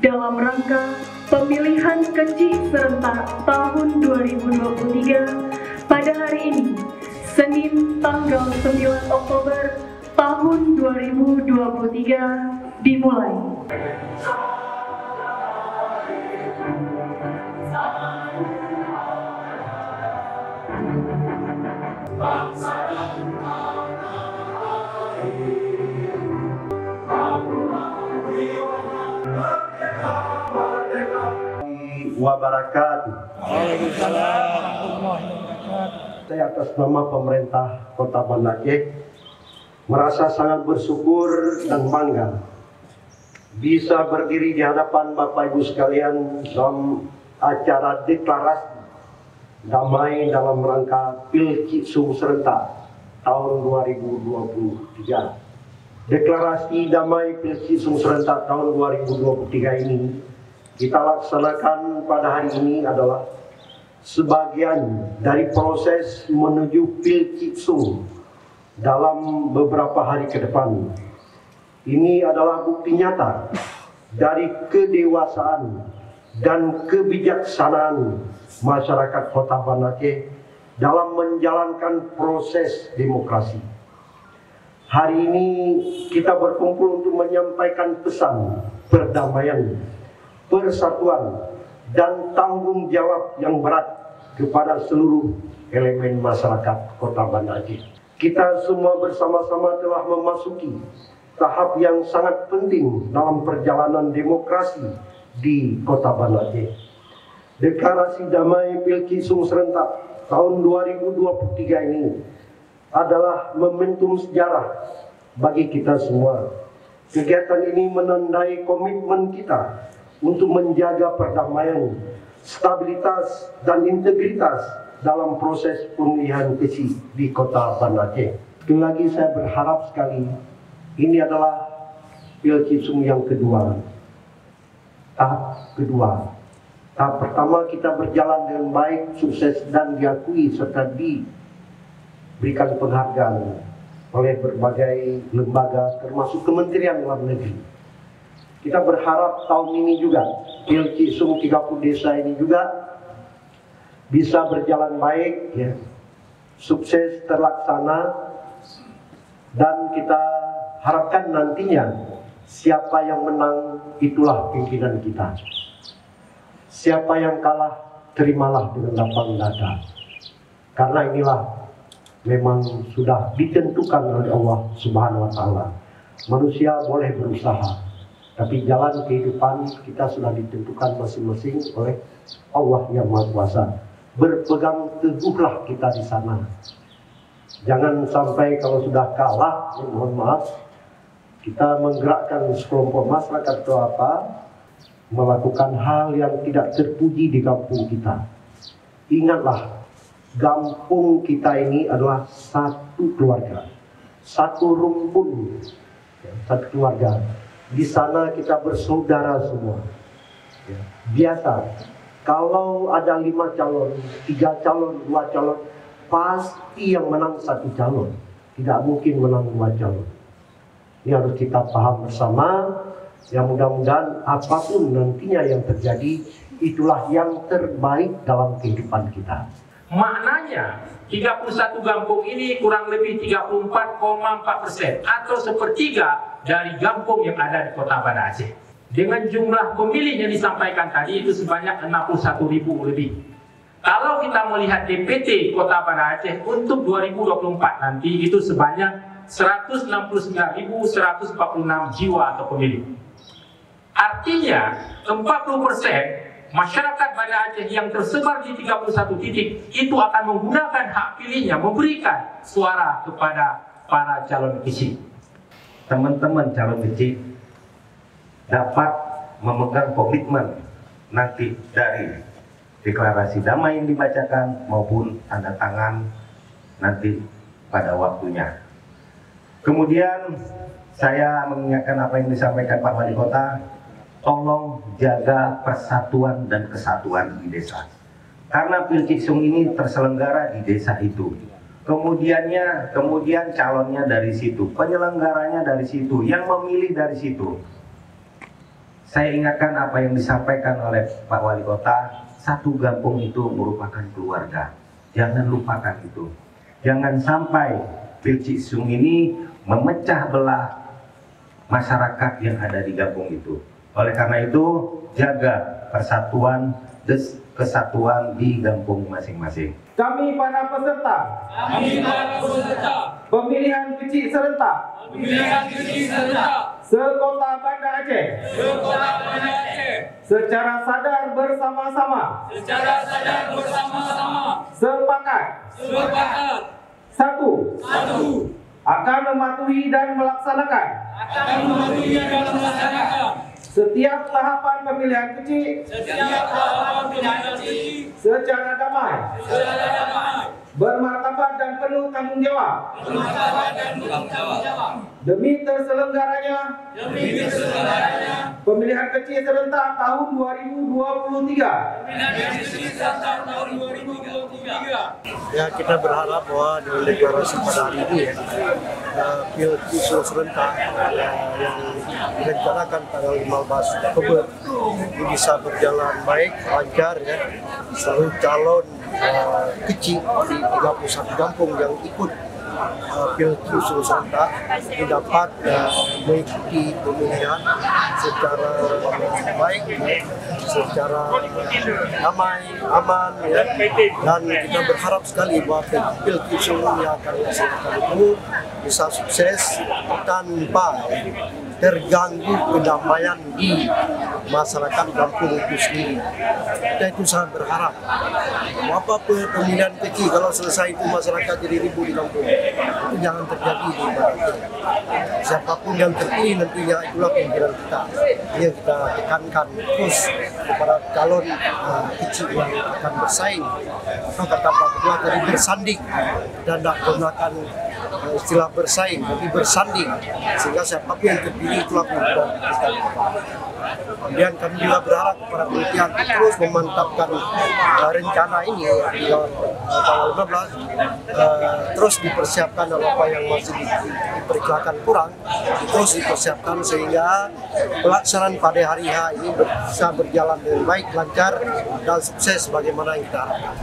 dalam rangka pemilihan kecil serentak tahun 2023 pada hari ini, Senin tanggal 9 Oktober tahun 2023 dimulai. Wabarakatuh. Saya atas nama pemerintah Kota Banda Aceh merasa sangat bersyukur dan bangga bisa berdiri di hadapan Bapak Ibu sekalian dalam acara deklarasi damai dalam rangka Pilkitsung serentak tahun 2023. Deklarasi damai Pilkitsung serentak tahun 2023 ini kita laksanakan pada hari ini adalah sebagian dari proses menuju Pilkitsung dalam beberapa hari ke depan. Ini adalah bukti nyata dari kedewasaan dan kebijaksanaan masyarakat Kota Banda Aceh dalam menjalankan proses demokrasi. Hari ini kita berkumpul untuk menyampaikan pesan perdamaian, persatuan, dan tanggung jawab yang berat kepada seluruh elemen masyarakat Kota Banda Aceh. Kita semua bersama-sama telah memasuki tahap yang sangat penting dalam perjalanan demokrasi di Kota Banda Aceh. Deklarasi damai Pilkitsung serentak tahun 2023 ini adalah momentum sejarah bagi kita semua. Kegiatan ini menandai komitmen kita untuk menjaga perdamaian, stabilitas, dan integritas dalam proses pemilihan kecil di Kota Banda Aceh. Sekali lagi saya berharap sekali, ini adalah Pilkitsung yang kedua, tahap kedua. Tahap pertama kita berjalan dengan baik, sukses, dan diakui serta diberikan penghargaan oleh berbagai lembaga termasuk Kementerian Luar Negeri. Kita berharap tahun ini juga Pilkitsung 30 desa ini juga bisa berjalan baik, ya, sukses terlaksana, dan kita harapkan nantinya siapa yang menang itulah pimpinan kita. Siapa yang kalah terimalah dengan lapang dada. Karena inilah memang sudah ditentukan oleh Allah Subhanahu wa taala. Manusia boleh berusaha, tapi jalan kehidupan kita sudah ditentukan masing-masing oleh Allah yang Maha Kuasa. Berpegang teguhlah kita di sana. Jangan sampai kalau sudah kalah, mohon maaf, kita menggerakkan sekelompok masyarakat atau apa, melakukan hal yang tidak terpuji di kampung kita. Ingatlah, kampung kita ini adalah satu keluarga, satu rumpun, satu keluarga. Di sana kita bersaudara semua. Biasa, kalau ada 5 calon, 3 calon, 2 calon, pasti yang menang 1 calon. Tidak mungkin menang 2 calon. Ini harus kita paham bersama. Yang mudah-mudahan apapun nantinya yang terjadi, itulah yang terbaik dalam kehidupan kita. Maknanya 31 kampung ini kurang lebih 34,4% atau sepertiga dari kampung yang ada di Kota Banda Aceh. Dengan jumlah pemilih yang disampaikan tadi itu sebanyak 61.000 lebih. Kalau kita melihat DPT Kota Banda Aceh untuk 2024 nanti itu sebanyak 169.146 jiwa atau pemilih. Artinya 40% masyarakat Banda Aceh yang tersebar di 31 titik itu akan menggunakan hak pilihnya, memberikan suara kepada para calon kecil. Teman-teman calon kecil dapat memegang komitmen nanti dari deklarasi damai yang dibacakan maupun tanda tangan nanti pada waktunya. Kemudian saya mengingatkan apa yang disampaikan Pak Wali Kota, tolong jaga persatuan dan kesatuan di desa. Karena Pilkitsung ini terselenggara di desa itu. Kemudian calonnya dari situ, penyelenggaranya dari situ, yang memilih dari situ. Saya ingatkan apa yang disampaikan oleh Pak Wali Kota, satu kampung itu merupakan keluarga. Jangan lupakan itu. Jangan sampai Pil Cisung ini memecah belah masyarakat yang ada di kampung itu. Oleh karena itu, jaga persatuan dan kesatuan di kampung masing-masing. Kami para peserta pemilihan kecil serentak sekota Banda Aceh secara sadar bersama-sama sepakat satu akan mematuhi dan melaksanakan setiap tahapan pemilihan kecil secara damai, bermartabat dan penuh tanggung jawab demi terselenggaranya pemilihan kecil serentak tahun 2023. Ya, kita berharap bahwa dengan deklarasi pada hari ini Pil Cisung serentak yang direncanakan tanggal 15 Oktober ini bisa berjalan baik, lancar ya. Seluruh calon kecil di 31 kampung yang ikut Pil Cisung serentak ini dapat mengikuti pemilihan secara baik, secara damai, aman ya. Dan kita berharap sekali bahwa Pil Cisung yang akan dilaksanakan itu bisa sukses tanpa terganggu kedamaian di masyarakat kampung itu sendiri. Kita itu sangat berharap apa pemilihan kecil kalau selesai itu masyarakat jadi ribut di kampung, itu jangan terjadi di Banda. Siapapun yang terpilih nantinya itulah pimpinan kita. Ini yang kita tekankan terus kepada calon kecil yang akan bersaing atau kata Pak Ketua tadi bersanding, dan tidak menggunakan istilah bersaing tapi bersanding, sehingga siapapun yang terpilih itulah pimpinan kita. Kemudian kami juga berharap kepada panitia terus memantapkan rencana ini tanggal 15 terus dipersiapkan apa yang masih diperkirakan kurang, terus dipersiapkan sehingga pelaksanaan pada hari H ini bisa berjalan dengan baik, lancar dan sukses bagaimana yang kita harapkan.